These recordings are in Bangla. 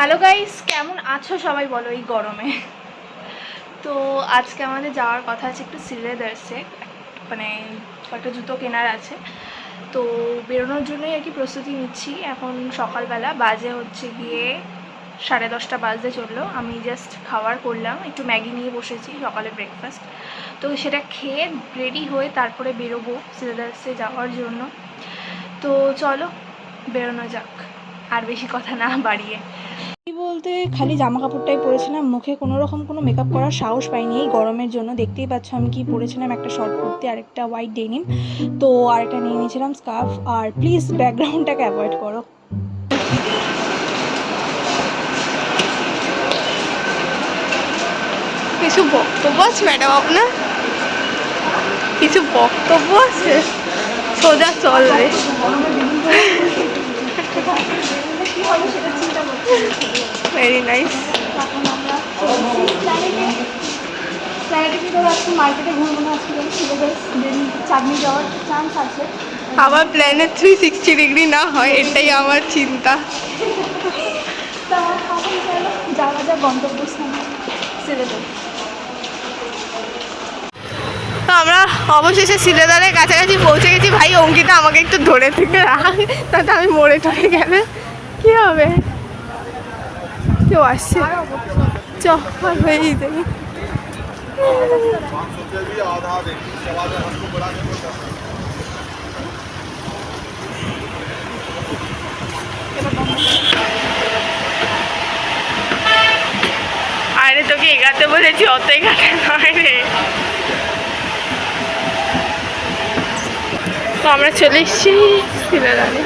হ্যালো গাইস, কেমন আছো সবাই বলো এই গরমে। তো আজকে আমাদের যাওয়ার কথা আছে একটু শ্রীলেদার্সে, মানে কয়েকটা জুতো কেনার আছে। তো বেরোনোর জন্যই আর কি প্রস্তুতি নিচ্ছি। এখন সকালবেলা বাজে হচ্ছে গিয়ে 10:30 বাজতে চললো। আমি জাস্ট খাবার করলাম, একটু ম্যাগি নিয়ে বসেছি, সকালে ব্রেকফাস্ট। তো সেটা খেয়ে রেডি হয়ে তারপরে বেরোবো শ্রীলেদার্সে যাওয়ার জন্য। তো চলো বেরোনো যাক, আর বেশি কথা না বাড়িয়ে। বলতে খালি জামা কাপড়টাই পরেছিলাম, মুখে কোনো রকম কোনো মেকআপ করার সাহস পাইনি এই গরমের জন্য। দেখতেই পাচ্ছ আমি কি পরেছিলাম, একটা শর্ট কুর্তি আর একটা হোয়াইট ডেনিম। তো আরেকটা নিয়ে নিয়েছিলাম স্কার্ফ। আর প্লিজ ব্যাকগ্রাউন্ডটাকে অ্যাভয়েড করো। কিছু বক্তব্য আছে ম্যাডাম আপনার? কিছু বক্তব্য আছে? সোজা চলবে। Very nice. মার্কেটে ঘুরবো না আজকে, চাঁদনি যাওয়ার চান্স আছে। আমার প্ল্যানে 360 ডিগ্রি না হয়, এটাই আমার চিন্তা। যাওয়া যা গন্তব্যস্থানে শ্রীলেদার। তো আমরা অবশেষে শ্রীলেদারের কাছাকাছি পৌঁছে গেছি। ভাই অঙ্কিতা আমাকে একটু ধরে থেকে রাখ, তাতে আমি মরে টরে গেলে কি হবে? কেউ আসছে, চ হয়েই যাবে। আরে তোকে এগাতে বলেছি, অত এগাতে নয় রে। তো আমরা চলে এসেছি শ্রীলেদারে।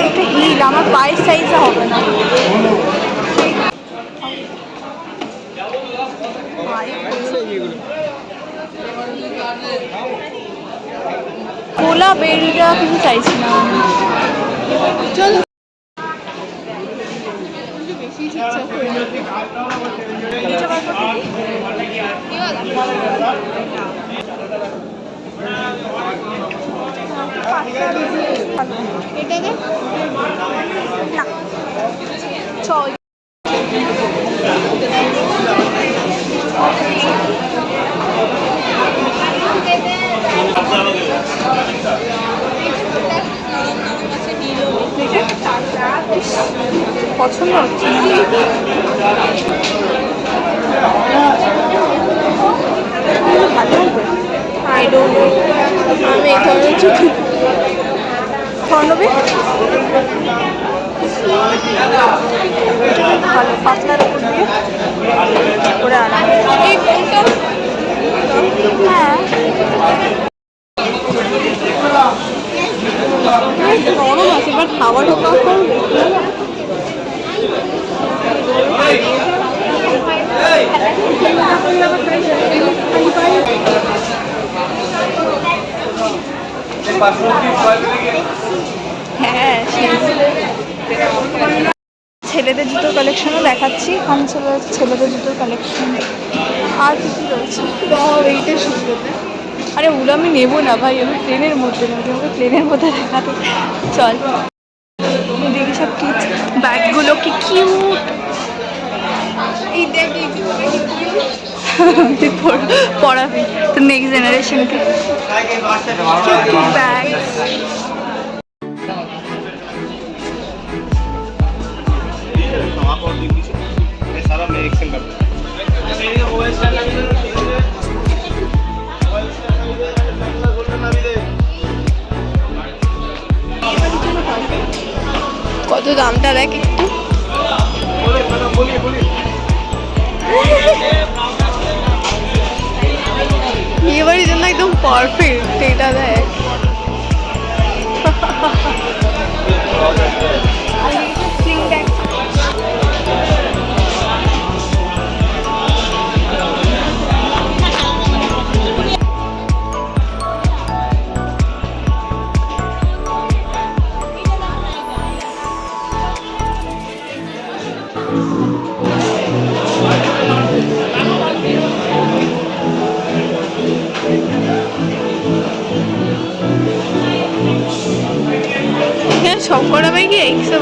একটা হিল আমার পায়ের সাইজে হবে না। কোলা বেরিটা কিছু চাইছি না চল। এটাকে না চল। পছন্দ হচ্ছে ভালো। আমি এই ধরনের চুক্তি ধরনবে ভালো পাতলার উপর দিয়ে করে আনা। হ্যাঁ নরম আছে, বাট হাওয়া ঢোকা হ্যাঁ। ছেলেদের জুতোর কালেকশনও দেখাচ্ছি। আমি চলে যাচ্ছি ছেলেদের জুতোর কালেকশন। আর কি কী রয়েছে? এইটা সুন্দর। আরে ওগুলো আমি নেবো না ভাই, আমি প্লেনের মধ্যে নেবো, আমাকে প্লেনের মধ্যে দেখাতে চল। দেখি সব কিডস ব্যাগগুলো কি কিউট। এই দেখ তুই পড়াবি তো নেক্সট জেনারেশনকে ব্যাগ। কত দামটা দেখ একটু। বিয়েবাড়ির জন্য একদম পারফেক্ট, এটা দেখ।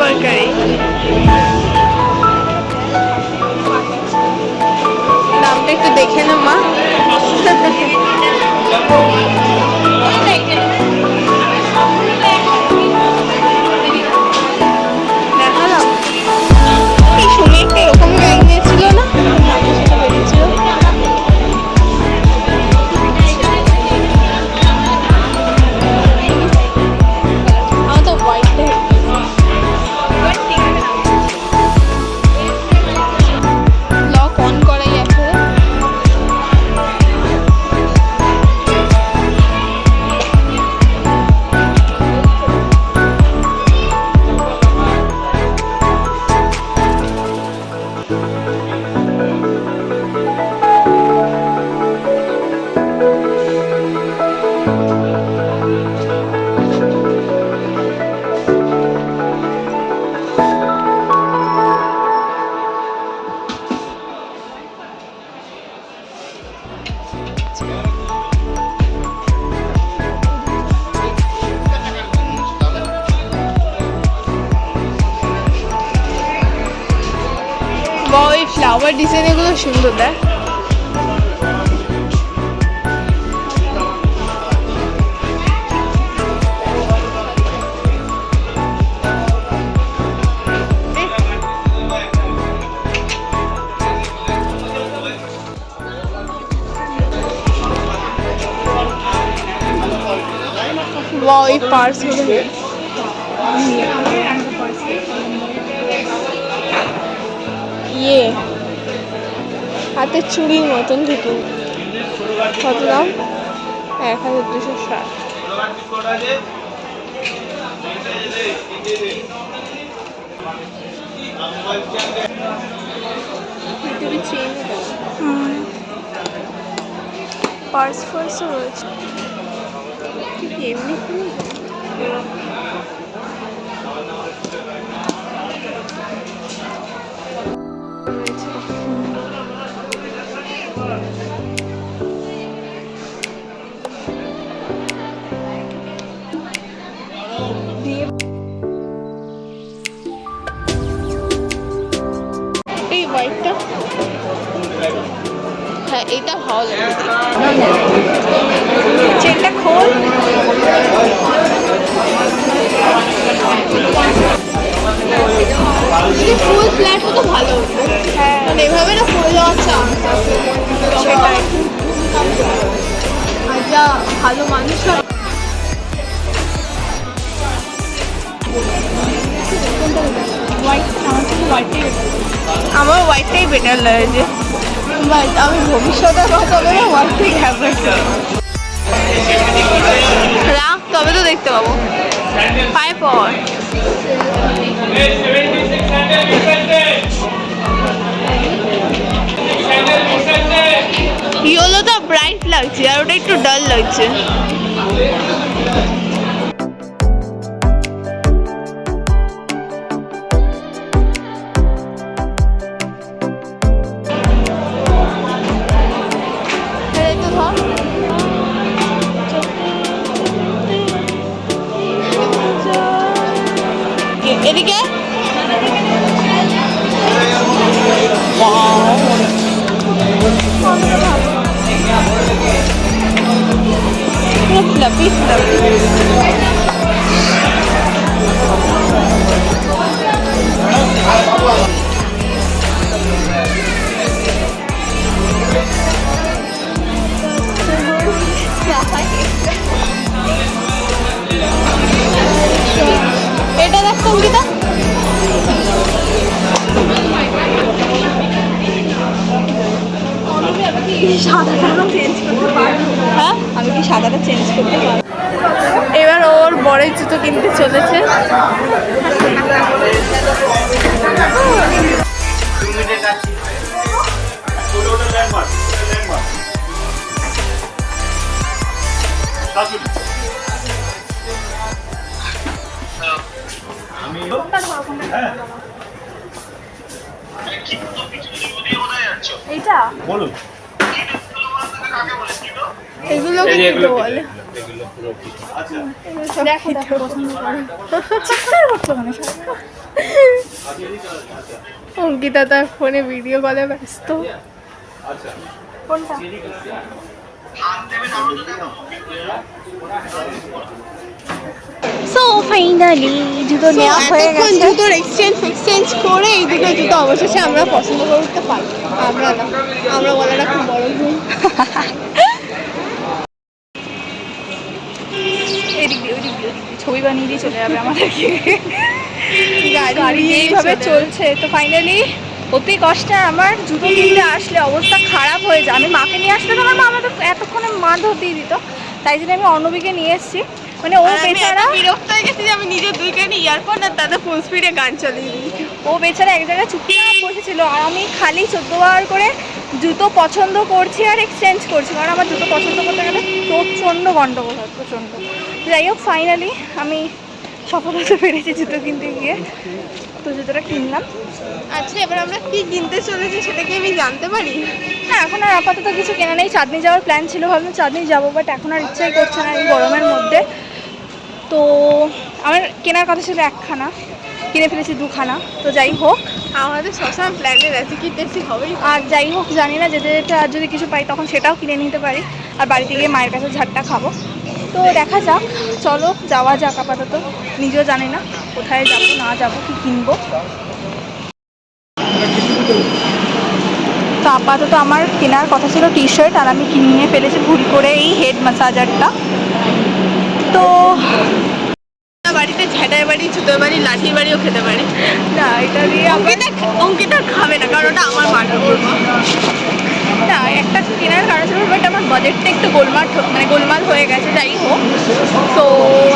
তরকারি। দামটা একটু দেখে না মা। দেখালাম এই শুনে একটা এরকম ব্যাগ নিয়েছিল না, সেটা বেরিয়েছিল। আমার তো হোয়াইটটা লক অন করাই আছে। বা ওই ফ্লাওয়ার ডিজাইন এগুলো সুন্দর দেখ। বা ওই পার্স গুলো ইয়ে হাতে চুড়ির মতন দুটো। কত দাম? 1260। পার্স ফার্সও রয়েছে। এমনি এই হোয়াইটটা, হ্যাঁ এটা ভালো লাগে। চেনটা খোল। ফুল ফ্ল্যাট তো ভালো হতো, হ্যাঁ মানে এভাবে না পড়ে যাওয়ার চান্স আছে। সেটাই। আর যা ভালো মানুষ আমার হোয়াইটটাই বেটার লাগে। বাট আমি ভবিষ্যতে কথা বলে হোয়াইটটাই খাবো। রাখ তবে তো দেখতে পাবো। পায়ে পর ইয়েলোটা ব্রাইট লাগছে আর ওটা একটু ডাল লাগছে। এদিকে ফ্লাফি ফ্লাফি। এটা দেখ অঙ্কিতা, হ্যাঁ আমি কি সাদাটা চেঞ্জ করতে পারবো? এবার ওর বরের জুতো কিনতে চলেছে। এইটা বলুন। এগুলো এই যে কি এগুলো বলে? এগুলো পুরো দেখো দেখো পছন্দ করো চিৎকার করছো কেন সবাই? অঙ্কিতা তার ফোনে ভিডিও কলে ব্যস্ত। কোনটা? সো ফাইনালি জুতো So, নেওয়া হয়ে এতক্ষণ গেছে। জুতোর এক্সচেঞ্জ করে এই দুটো জুতো অবশেষে আমরা পছন্দ করতে পারি। আমরা না, আমরা বলাটা খুব বড় ভুল। এদিক দিয়ে ওইদিক দিয়ে ছবি বানিয়ে দিয়ে চলে যাবে আমাদেরকে। গাড়ি গাড়ি উড়িয়ে যেইভাবে চলে চলছে তো ফাইনালি অতি কষ্টে আমার জুতো কিনতে আসলে অবস্থা খারাপ হয়ে যায়। আমি মাকে নিয়ে আসলে তো আমার মা আমাদের এতক্ষণে মারধর দিয়ে দিত, তাই জন্য আমি অর্ণবীকে নিয়ে এসেছি। মানে ও আর আমি এত বেচারা বিরক্ত হয়ে গেছি যে আমি নিজে দুই কানে ইয়ারফোন আর তাতে ফুল স্পিডে গান চালিয়ে দিই। ও বেচারা এক জায়গায় চুপচাপ বসেছিল আর আমি খালি 14 বার করে জুতো পছন্দ করছি আর এক্সচেঞ্জ করছি, কারণ আমার জুতো পছন্দ করতে গেলে প্রচণ্ড গন্ডগোল হয়, প্রচণ্ড। যাই হোক ফাইনালি আমি সফল হতে পেরেছি জুতো কিনতে গিয়ে, তো জুতোটা কিনলাম। আচ্ছা, এবার আমরা কি কিনতে চলেছি সেটা কি আমি জানতে পারি? না এখন আর আপাতত কিছু কেনা নেই। চাঁদনি যাওয়ার প্ল্যান ছিল, ভাবলাম চাঁদনি যাবো, বাট এখন আর ইচ্ছাই করছে না এই গরমের মধ্যে। তো আমার কেনার কথা ছিল একখানা, কিনে ফেলেছি দুখানা। তো যাই হোক, আমাদের সবসময় প্ল্যানের আছে, কি দেখছি হবেই। আর যাই হোক জানি না যেতে যেতে আর যদি কিছু পাই তখন সেটাও কিনে নিতে পারি, আর বাড়িতে গিয়ে মায়ের কাছে ঝাড়টা খাবো। তো দেখা যাক, চলো যাওয়া যাক। আপাতত নিজেও জানি না কোথায় যাবো না যাবো, কি কিনবো। তো আপাতত আমার কেনার কথা ছিল টি শার্ট, আর আমি কিনে ফেলেছি ভুল করে এই হেড ম্যাসাজারটা। তো বাড়িতে ঝাঁটার বাড়ি, জুতোর বাড়ি, লাঠির বাড়িও খেতে পারি না, এটা দিয়ে অঙ্কিতা খাবে না, কারণ ওটা আমার মার্ডার করবো। না, একটা কেনার কারণ ছিল, বাট আমার বাজেটটা একটু গোলমাল হয়ে গেছে। যাই হোক, তো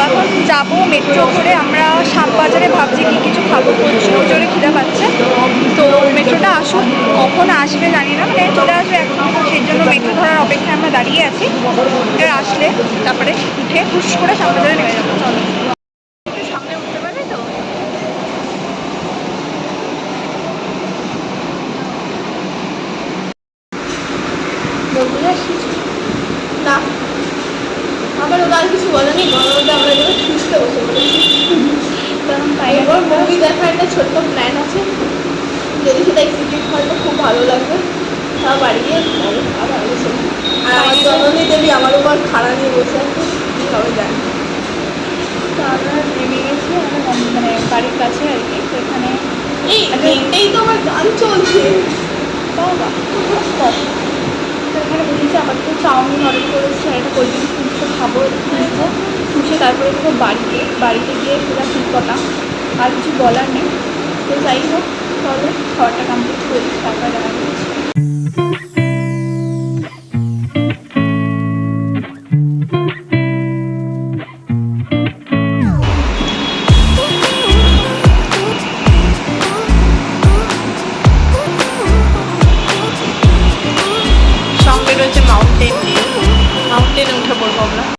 এখন যাবো মেট্রো করে। আমরা শ্যামবাজারে ভাবছি কি কিছু খাবো, জোরে জোরে খিদে পাচ্ছে। তো মেট্রোটা আসুক, কখন আসবে জানি না, মানে চলে আসবে এখন, সেই জন্য মেট্রো ধরার অপেক্ষায় আমরা দাঁড়িয়ে আছি। এটা আসলে তারপরে উঠে হুশ করে শ্যামবাজারে নেমে যাবো। চলো একটু সামনে উঠতে পারবে তো? বলতে যাচ্ছি না, আবার ওটা আর কিছু বলেনি। গরমে আমরা যেন সুস্থ বসে পড়েছি। কারণ তাই এবার মুভি দেখার একটা ছোট্ট প্ল্যান আছে, যদি সেটা এক্সিকিউট হয় তো খুব ভালো লাগবে। তা বাড়ি গিয়ে ভালো খাওয়া ভালো ছবি। আর আমার জননী দেবী আমার উপর খাড়া নিয়ে বসে আছে, কী হবে জানি। তো আমরা নেমে গেছি আমরা মানে বাড়ির কাছে আর কি। তো এখানে এই এইটাই তো আমার গান চলছে। বাবা তো এখানে বসেছি। আপাতত চাউমিন অর্ডার করেছি আর একটা কোল্ড ড্রিঙ্কস ফুচকা খাবো, খুঁজবো খুঁজে তারপরে দেবো বাড়িতে গিয়ে পুরো ঠিক কথা। আর কিছু বলার নেই। তো যাই হোক, তাহলে খাবারটা কমপ্লিট করি, তারপরে দেখা করছি। সঙ্গে রয়েছে মাউন্টেনে উঠে পড়বো আমরা।